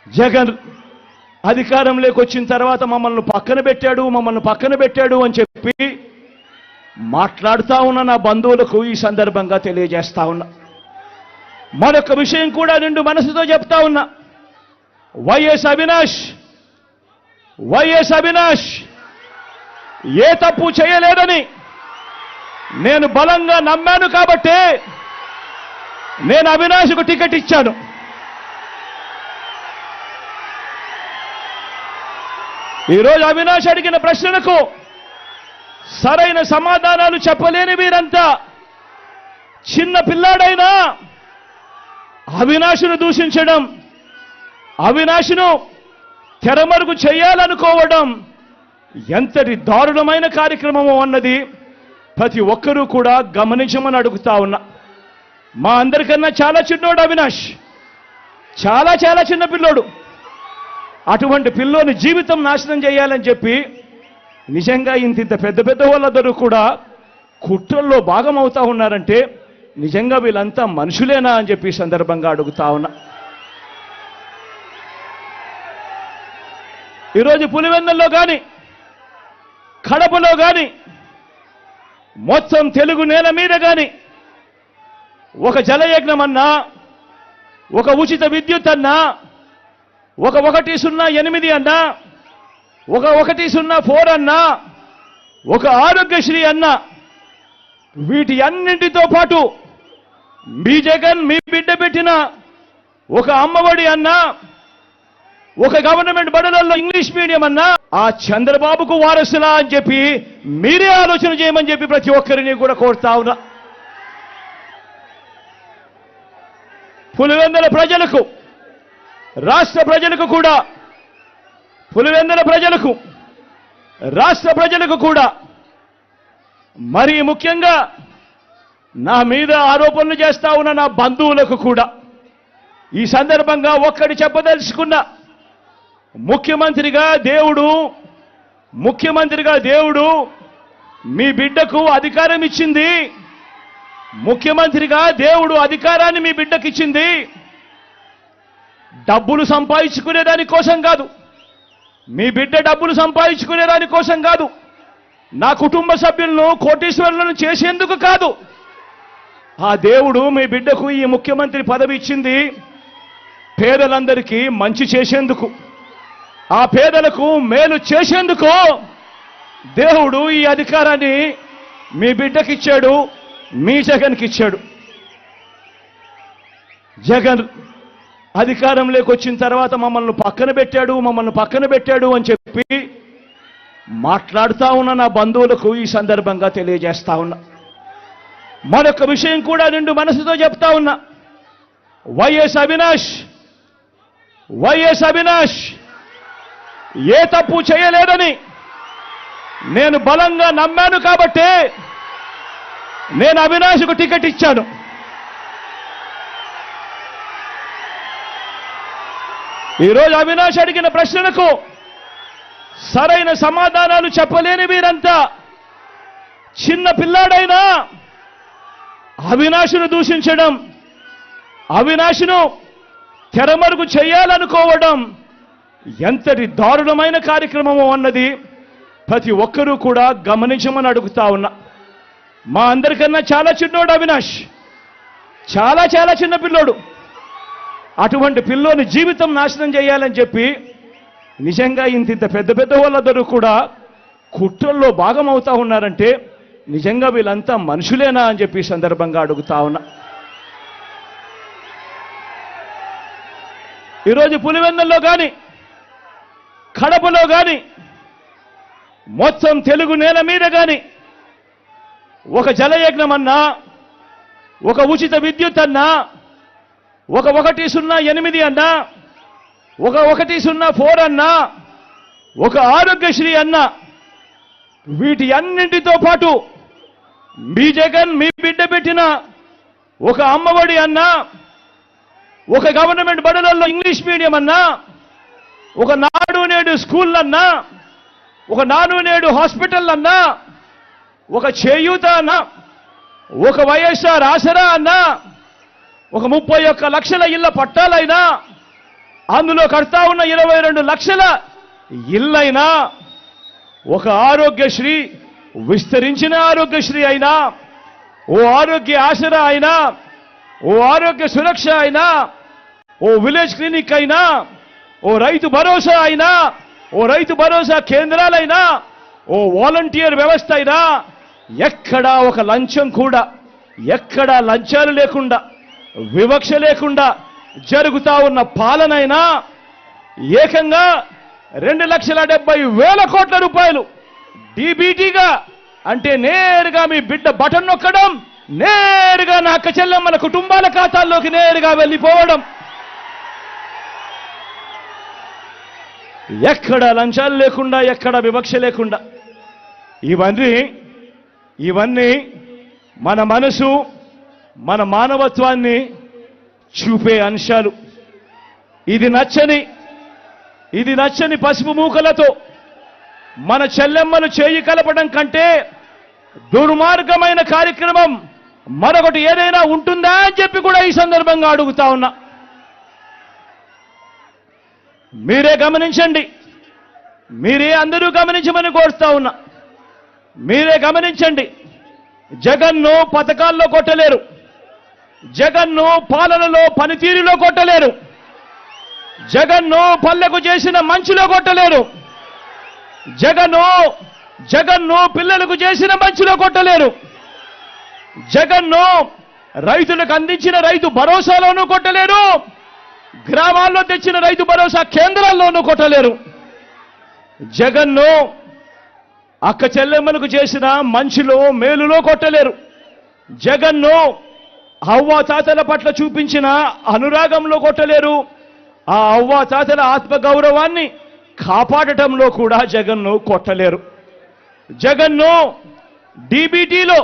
జగన్ అధికారంలోకి వచ్చిన తర్వాత మమ్మల్ని పక్కన పెట్టాడు అని చెప్పి మాట్లాడుతూ ఉన్న నా బంధువులకు ఈ సందర్భంగా తెలియజేస్తా ఉన్నా. మరొక విషయం కూడా నిండు మనసుతో చెప్తా ఉన్నా. వైఎస్ అవినాష్ ఏ తప్పు చేయలేదని నేను బలంగా నమ్మాను కాబట్టే నేను అవినాష్కు టికెట్ ఇచ్చాను. ఈరోజు అవినాష్ అడిగిన ప్రశ్నలకు సరైన సమాధానాలు చెప్పలేని వీరంతా చిన్న పిల్లాడైనా అవినాష్ను దూషించడం, అవినాష్ను తెరమరుగు చేయాలనుకోవడం ఎంతటి దారుణమైన కార్యక్రమమో అన్నది ప్రతి ఒక్కరూ కూడా గమనించమని అడుగుతా ఉన్నా. మా అందరికన్నా చాలా చిన్నోడు అవినాష్, చాలా చాలా చిన్న పిల్లోడు. అటువంటి పిల్లోని జీవితం నాశనం చేయాలని చెప్పి నిజంగా ఇంత పెద్ద వాళ్ళందరూ కూడా కుట్రల్లో భాగం అవుతా ఉన్నారంటే నిజంగా వీళ్ళంతా మనుషులేనా అని చెప్పి సందర్భంగా అడుగుతా ఉన్నా. ఈరోజు పులివెందుల్లో కానీ కడపలో కానీ మొత్తం తెలుగు నేల మీద కానీ ఒక జలయజ్ఞం అన్నా, ఒక ఉచిత విద్యుత్ అన్నా, ఒక 108 అన్నా, ఒక 104 అన్నా, ఒక ఆరోగ్యశ్రీ అన్నా, వీటి అన్నింటితో పాటు మీ జగన్ మీ బిడ్డ పెట్టిన ఒక అమ్మఒడి అన్నా, ఒక గవర్నమెంట్ బడులలో ఇంగ్లీష్ మీడియం అన్నా ఆ చంద్రబాబుకు వారసులా అని చెప్పి మీరే ఆలోచన చేయమని చెప్పి ప్రతి ఒక్కరిని కూడా కోరుతా ఉన్నా. పులివెందుల ప్రజలకు, రాష్ట్ర ప్రజలకు కూడా, పులివెందుల ప్రజలకు, రాష్ట్ర ప్రజలకు కూడా, మరీ ముఖ్యంగా నా మీద ఆరోపణలు చేస్తా ఉన్న నా బంధువులకు కూడా ఈ సందర్భంగా ఒక్కటి చెప్పదలుచుకున్నా. ముఖ్యమంత్రిగా దేవుడు మీ బిడ్డకు అధికారం ఇచ్చింది. ముఖ్యమంత్రిగా దేవుడు అధికారాన్ని మీ బిడ్డకి ఇచ్చింది డబ్బులు సంపాదించుకునే దానికోసం కాదు, మీ బిడ్డ డబ్బులు సంపాదించుకునే దానికోసం కాదు, నా కుటుంబ సభ్యులను కోటీశ్వరులను చేసేందుకు కాదు. ఆ దేవుడు మీ బిడ్డకు ఈ ముఖ్యమంత్రి పదవి ఇచ్చింది పేదలందరికీ మంచి చేసేందుకు, ఆ పేదలకు మేలు చేసేందుకు దేవుడు ఈ అధికారాన్ని మీ బిడ్డకిచ్చాడు, మీ జగన్కి ఇచ్చాడు. జగన్ అధికారంలోకి వచ్చిన తర్వాత మమ్మల్ని పక్కన పెట్టాడు అని చెప్పి మాట్లాడుతూ ఉన్న నా బంధువులకు ఈ సందర్భంగా తెలియజేస్తా ఉన్నా. మరొక విషయం కూడా నిండు మనసుతో చెప్తా ఉన్నా. వైఎస్ అవినాష్ ఏ తప్పు చేయలేదని నేను బలంగా నమ్మాను కాబట్టే నేను అవినాష్కు టికెట్ ఇచ్చాను. ఈరోజు అవినాష్ అడిగిన ప్రశ్నలకు సరైన సమాధానాలు చెప్పలేని వీరంతా చిన్న పిల్లాడైనా అవినాష్ను దూషించడం, అవినాష్ను తెరమరుగు చేయాలనుకోవడం ఎంతటి దారుణమైన కార్యక్రమమో అన్నది ప్రతి ఒక్కరూ కూడా గమనించమని అడుగుతా ఉన్నా. మా అందరికన్నా చాలా చిన్నోడు అవినాష్, చాలా చాలా చిన్న పిల్లోడు. అటువంటి పిల్లోని జీవితం నాశనం చేయాలని చెప్పి నిజంగా ఇంత పెద్ద వాళ్ళందరూ కూడా కుట్రల్లో భాగం అవుతా ఉన్నారంటే నిజంగా వీళ్ళంతా మనుషులేనా అని చెప్పి సందర్భంగా అడుగుతా ఉన్నా. ఈరోజు పులివెందుల్లో కానీ కడపలో కానీ మొత్తం తెలుగు నేల మీద కానీ ఒక జలయజ్ఞం అన్నా, ఒక ఉచిత విద్యుత్ అన్నా, ఒక 108 అన్నా, ఒక 104 అన్నా, ఒక ఆరోగ్యశ్రీ అన్నా, వీటి అన్నింటితో పాటు మీ జగన్ మీ బిడ్డ పెట్టిన ఒక అమ్మఒడి అన్నా, ఒక గవర్నమెంట్ బడులలో ఇంగ్లీష్ మీడియం అన్నా, ఒక నాడు నేడు స్కూల్ అన్నా, ఒక నాడు నేడు హాస్పిటల్ అన్నా, ఒక చేయూత అన్నా, ఒక వైఎస్ఆర్ ఆసరా అన్నా, ఒక 31 లక్షల ఇళ్ల పట్టాలైనా అందులో కడతా ఉన్న 22 లక్షల ఇల్లైనా, ఒక ఆరోగ్యశ్రీ, విస్తరించిన ఆరోగ్యశ్రీ అయినా, ఓ ఆరోగ్య ఆసరా అయినా, ఓ ఆరోగ్య సురక్ష అయినా, ఓ విలేజ్ క్లినిక్ అయినా, ఓ రైతు భరోసా అయినా, ఓ రైతు భరోసా కేంద్రాలైనా, ఓ వాలంటీర్ వ్యవస్థ అయినా, ఎక్కడా ఒక లంచం కూడా, ఎక్కడా లంచాలు లేకుండా, వివక్ష లేకుండా జరుగుతా ఉన్న పాలనైనా ఏకంగా 2,70,000 కోట్ల రూపాయలు డీబీటీగా, అంటే నేరుగా మీ బిడ్డ బటన్ నొక్కడం, నేరుగా నా అక్క చెల్లెమ్మల కుటుంబాల ఖాతాల్లోకి నేరుగా వెళ్ళిపోవడం. ఎక్కడ లంచాలు లేకుండా, ఎక్కడ వివక్ష లేకుండా. ఇవన్నీ మన మనసు, మన మానవత్వాన్ని చూపే అంశాలు. ఇది నచ్చని పసుపు మూకలతో మన చెల్లెమ్మలు చేయి కలపడం కంటే దుర్మార్గమైన కార్యక్రమం మరొకటి ఏదైనా ఉంటుందా అని చెప్పి కూడా ఈ సందర్భంగా అడుగుతా ఉన్నా. మీరే గమనించండి, మీరే అందరూ గమనించమని కోరుతా ఉన్నా. మీరే గమనించండి, జగన్ను పథకాల్లో కొట్టలేరు, జగన్ను పాలనలో పనితీరులో కొట్టలేరు, జగన్ను పల్లెకు చేసిన మంచిలో కొట్టలేరు, జగన్ను పిల్లలకు చేసిన మంచిలో కొట్టలేరు, జగన్ను రైతులకు అందించిన రైతు భరోసాలోనూ కొట్టలేరు, గ్రామాల్లో తెచ్చిన రైతు భరోసా కేంద్రాల్లోనూ కొట్టలేరు. జగన్ను అక్క చెల్లెమ్మలకు చేసిన మంచిలో మేలులో కొట్టలేరు. జగన్ను అవ్వా తాతల పట్ల చూపించిన అనురాగంలో కొట్టలేరు. ఆ అవ్వా తాతల ఆత్మగౌరవాన్ని కాపాడటంలో కూడా జగన్ను కొట్టలేరు. జగన్ను డీబీటీలో,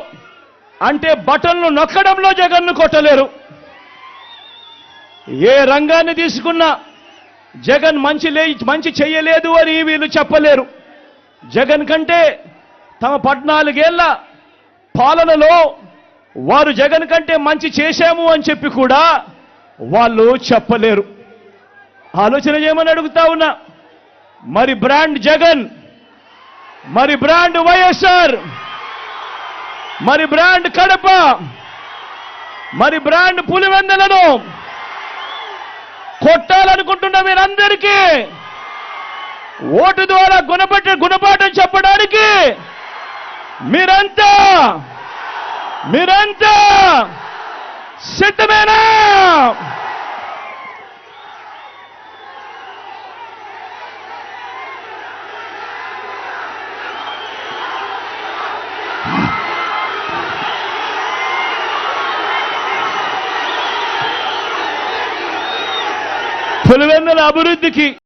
అంటే బటన్లు నొక్కడంలో జగన్ను కొట్టలేరు. ఏ రంగాన్ని తీసుకున్నా జగన్ మంచి చెయ్యలేదు అని వీళ్ళు చెప్పలేరు. జగన్ కంటే తమ 14 ఏళ్ల పాలనలో వారు జగన్ కంటే మంచి చేశాము అని చెప్పి కూడా వాళ్ళు చెప్పలేరు. ఆలోచన చేయమని అడుగుతా ఉన్నా. మరి బ్రాండ్ జగన్, మరి బ్రాండ్ వైఎస్ఆర్, మరి బ్రాండ్ కడప, మరి బ్రాండ్ పులివెందులను కొట్టాలనుకుంటున్న మీరందరికీ ఓటు ద్వారా గుణపాఠం చెప్పడానికి మీరంతా సిద్ధమేనా? పులివెందుల అభివృద్ధికి